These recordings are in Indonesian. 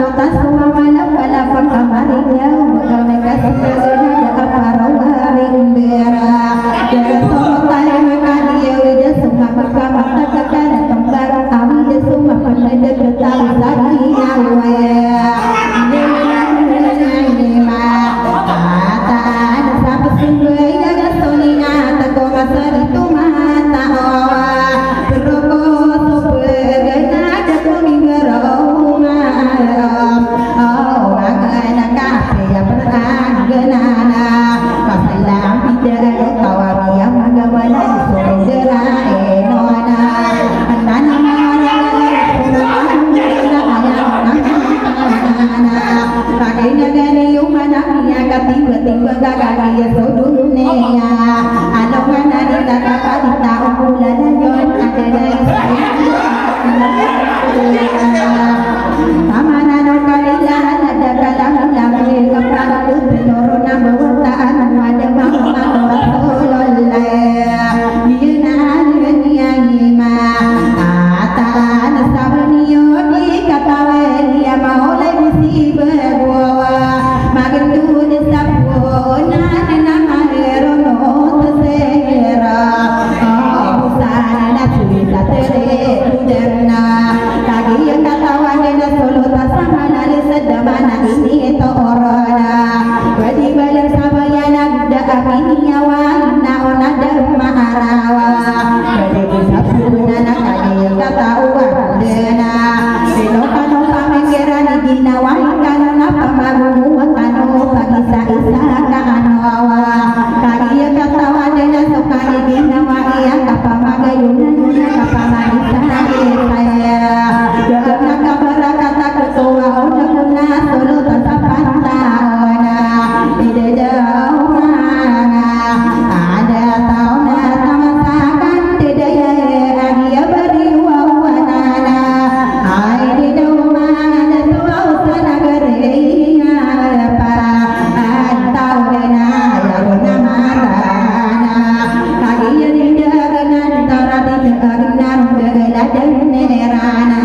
Kota semua mana pada kota marinya kaya sudune ya alongan ari kata kadita ulan yon ada dai tamana no kalila ada kalam lambe kapatu norona bawtaan ada mama rasulullah yena dunia ma atan sabniyo di katawe ya maule bisi berwa magen tu desapo nana marero no tsera busana suita tere uderna kagi katawa dena solo tasamana lisadamana ini to orana wadi balang sabayana gda apinya wa na onada maharawa wadi busapuna na kagi katawa dena sino pamenggerani ginawa kana pamaru kanu pagisa-isa kaanawa kagi katawa dena sokari ginawa iya kapamagayuna kapamarisa saya doa kabarakata ketua undang-undang solo tatapan tawana tidak jauh mana ada tauna tamasakan tidak ya dia beri wawanana ai di doma ada tua usana gerenya apa antau dena ya guna marana kagi tidak dengan tarati dengan degela denerana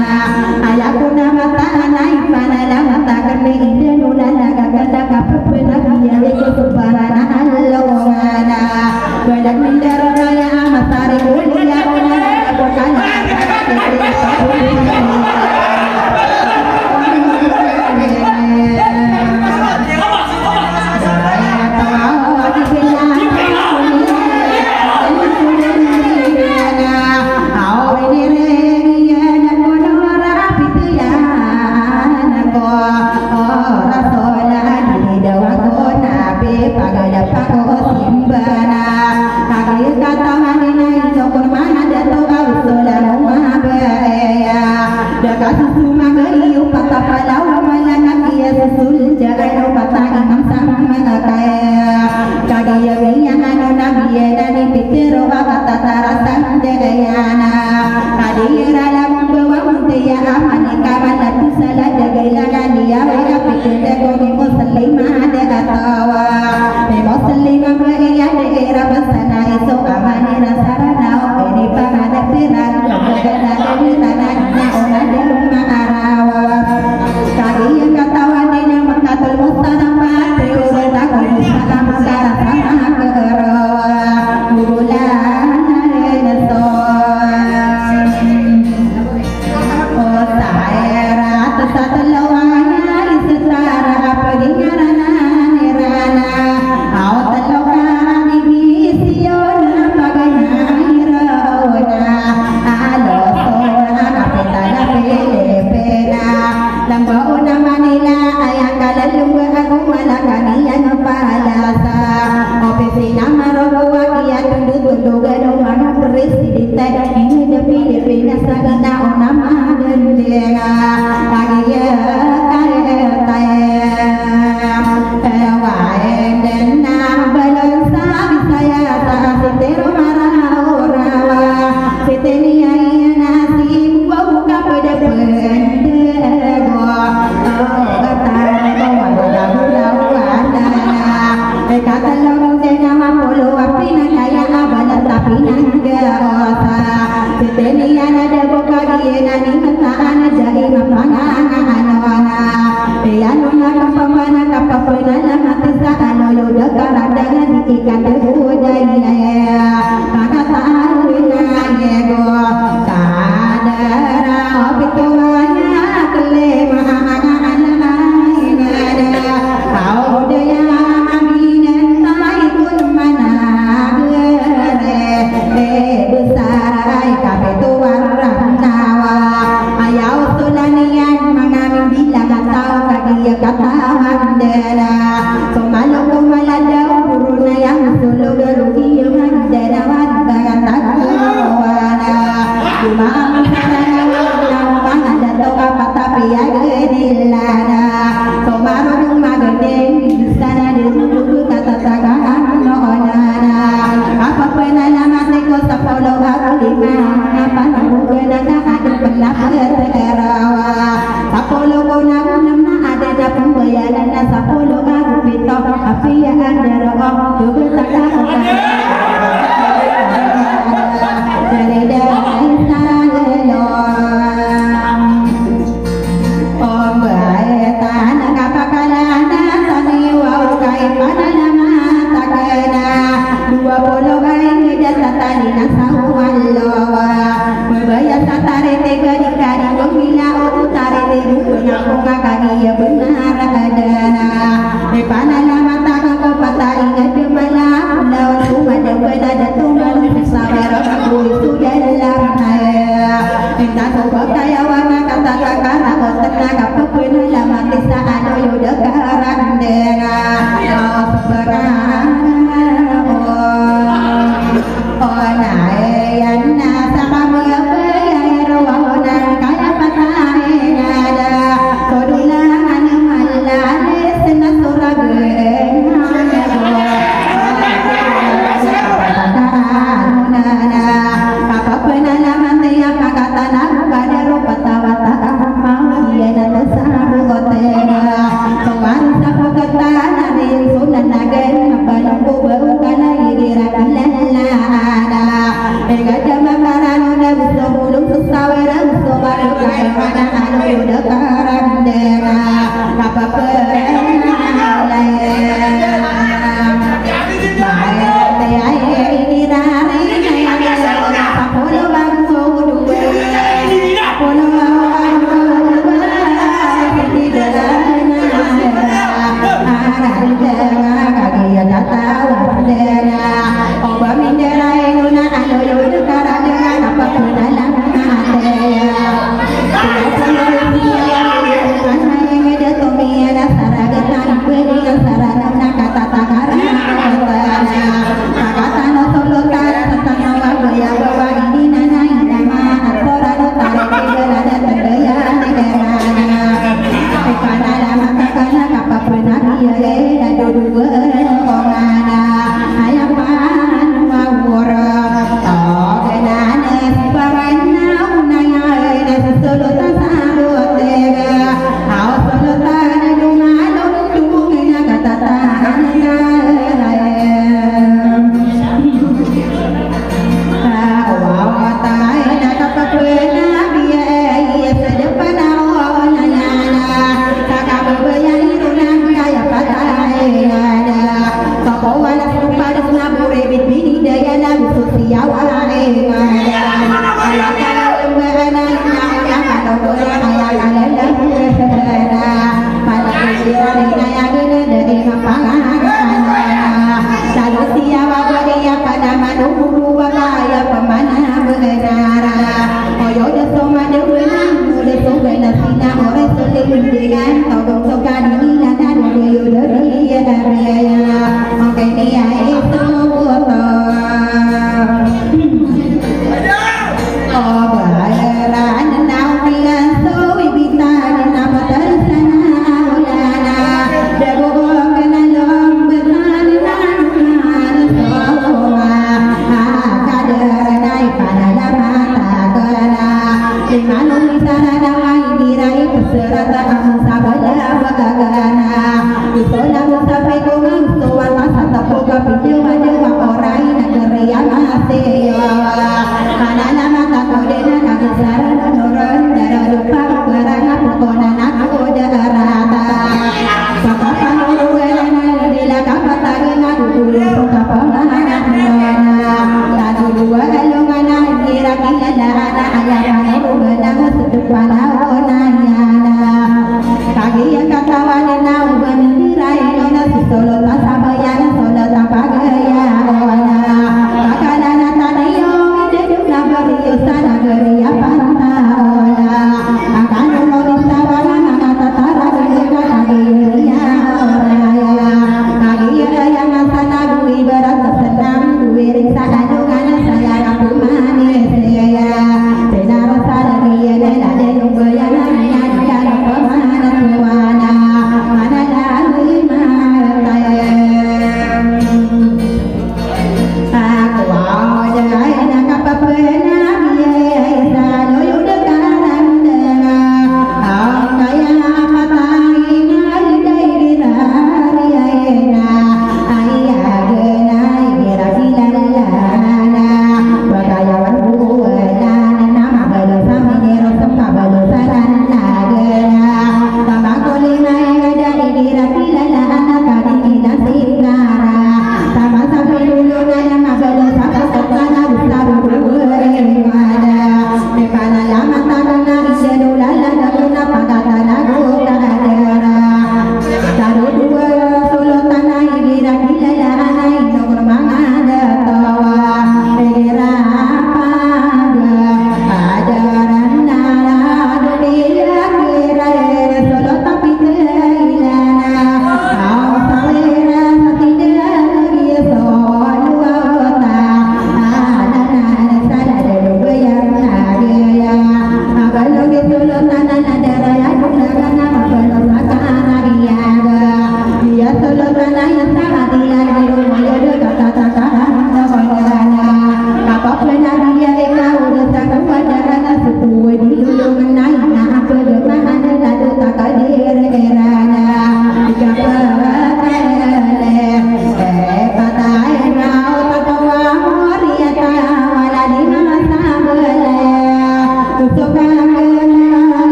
ayakuna mata naik panada mata kene ide nulana gagada kapena biya itu subarana alongana badan mendarana ya amatari kuliah ona kokana kata mandala, kumalu kumalada uruna yang Kaya patay nada, kodulangan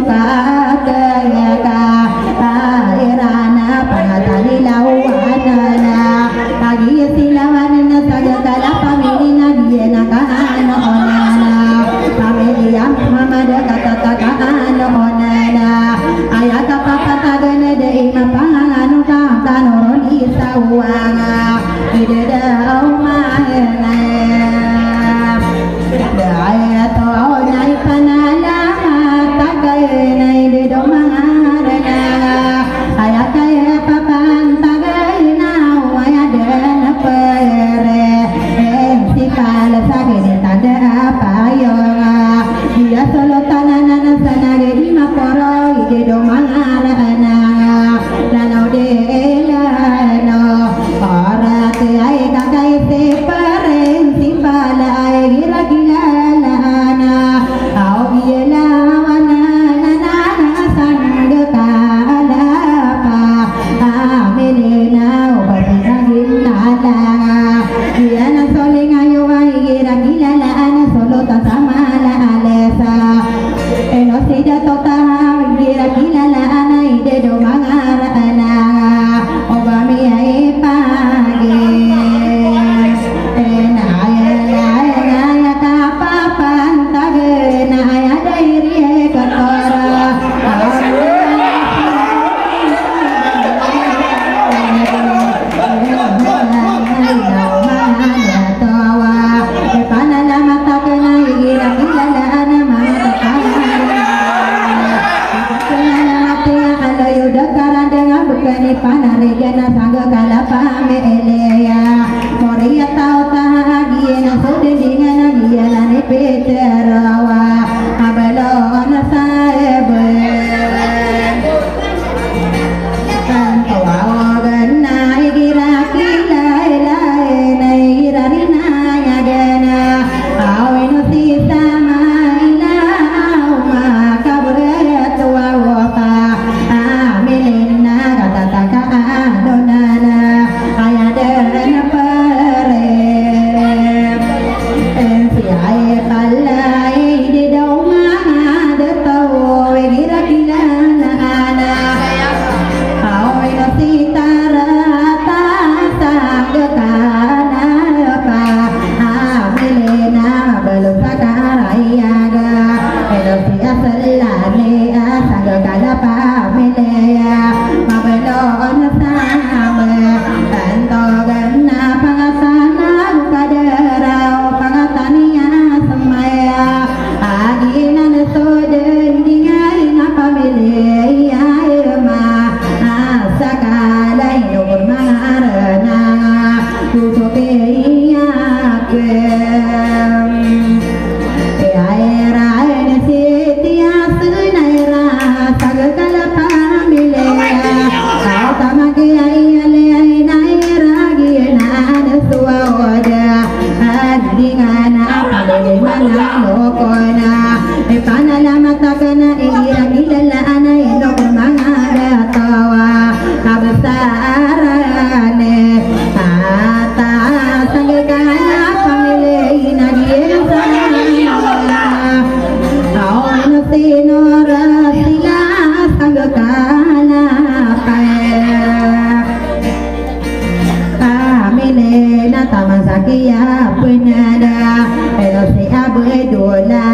ka ka irana pangatali lawana agi silawana sagala pamilina diena kana onana pamilia mamada kata kana onana ayaka papa tagana de mapanganu ka tanoroni sawanga ideda umana daya to nai panala tagay nai de domarana ayaka papan tagay na wayada na pere si kala sagede tada payonga dia solo tanana sanage di maporo ide domarana lano de lano ora te ay kakay te pare si pala ay gira gila lana au biela wana na sanga kala pa amelena obatagin nala dia na sole ngayo ay gira gila lana solo tasama la alesa eno sida tota gira gila lana ide do mangarana obami ay pagi enaya kapapan tagana ay dairi katora panarigana sangga kala pamelea moria tau tahagiena sudendingana giana ne peterawa abalona saebe tantawa ganna igira kila ila ira rina ya gana aweno sita maina ma kabret wa wa amelena tataka adonana ayadana pare si ay kalai di dauma de tau gira kilana ana aoi no sitara ta sagana pa amelena balu sakarayaga elo si asalane asagala pa amelea mabalon sama tanto ganna pangasana kadarao pangatania semaya agina nesode dingai na pamilea ma asakala inur mangarana kusoke kem era ene setia sunaira sagala pamilea tamake ayale aynaira giena neswa oda adingana pale mana lokona panala matakana ira gilala ana ino mangada tawa kabsarane ata sangana pamile ina giena aon sinora sila sangkana amelena tamasakia penada elosi abe dola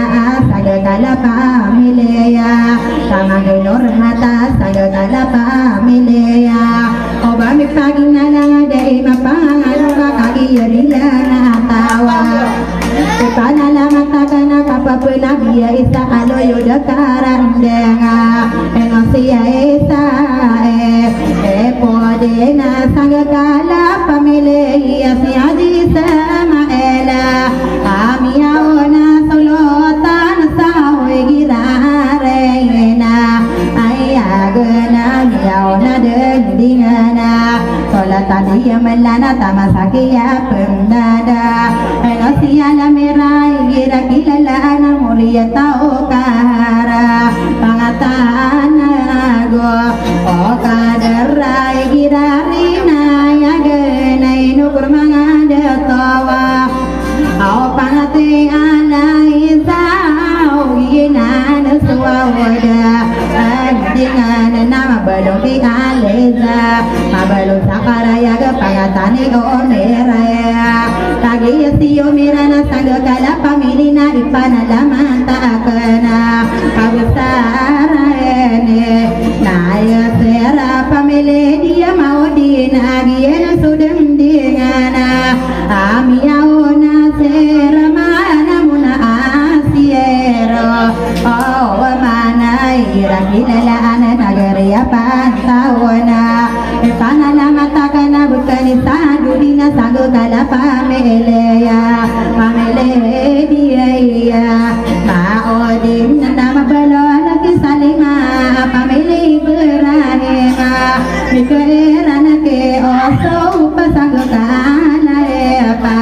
sagala pamilea tamagenor hata sagala pamilea obami pagina lang dai mapangalo kaki yarilana tawa panala matakana kapapena biya isa alo yoda karandenga enosia isa podena sangkala pamilea si aji samaela amiaona solotan sawe girarena ayagana miaona dendingana solatan dia melana tamasakia pendada enosia la merai gira kilala mulia tau kahara pangatana go o kadarai girarina ya genai nukur mangada tawa au panate alai sau gina neswa wada belum dialeza belum sakaraya ke pagatani omeraya lagi yasiyo mirana sangga kala pamilina ipana lama takena kabesarane naya sera pamile dia mau dinagiena sudem dingana amiaona sera mana muna asiero oh mana irakilala ana nagariya pantawana ipana lama takena bukani sadudina sangga kala pameleya pamele dia iya maodin nama balona kisalima pamele berahema mikerana ke oso pasangga kana epa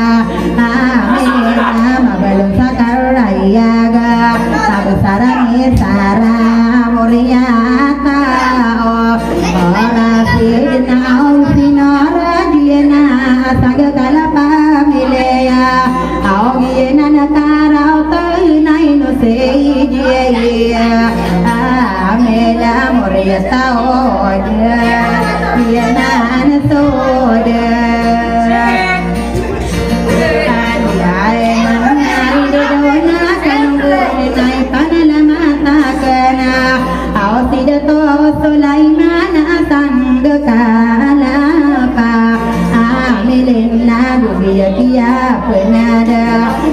amele nama balon sakaraya ga sabesarane sara moriata ora sina sinara diena sangga kala pameleya augiena nakara nai no sei dia amela moriata oda diena soda Sulaiman sangga kalapa amilina dubiya kia penada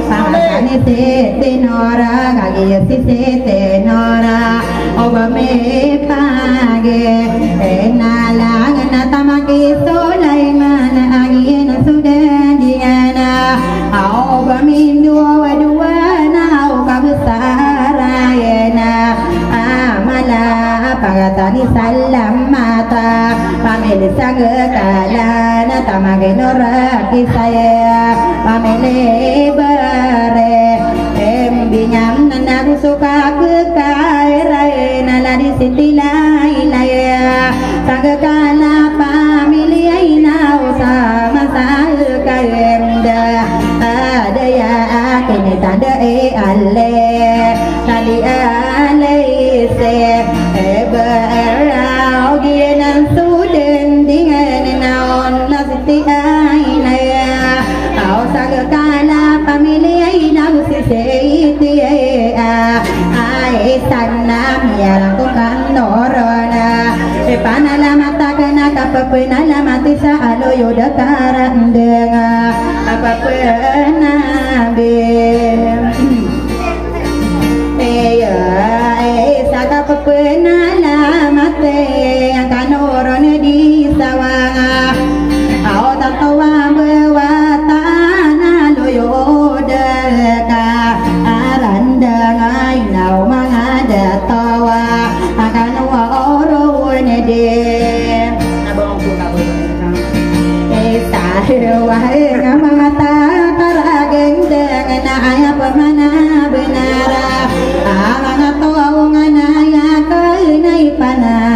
pamakane sete nora kage sete nora obame page enalang natamake Sulaiman agien sudandiyana obamindu waduana kabesarayana amala pagatani salam mata pamele sangga kalana tamage nora kisaya pamele bare embinyam nanaku suka kekairai naladi sitilai laya sangga kala pamele aina usama saya kaenda ada ya kini tanda ale tali ale se berau gianan suden dengan naon nasiti ainaya au saga kala pamilih aina usisi ai sanam yarang kukan norona panala mata kena kapenala mati sa alo yoda karandenga apa penabe saka penala mate yang kanorone di sawanga au tatawa bewatana loyo deka arandanga inau mangada tawa akan wa oro nede abangku kabur wahai ngamata tarageng dengan ayah pemana benara amang atau ngana ya kenai pana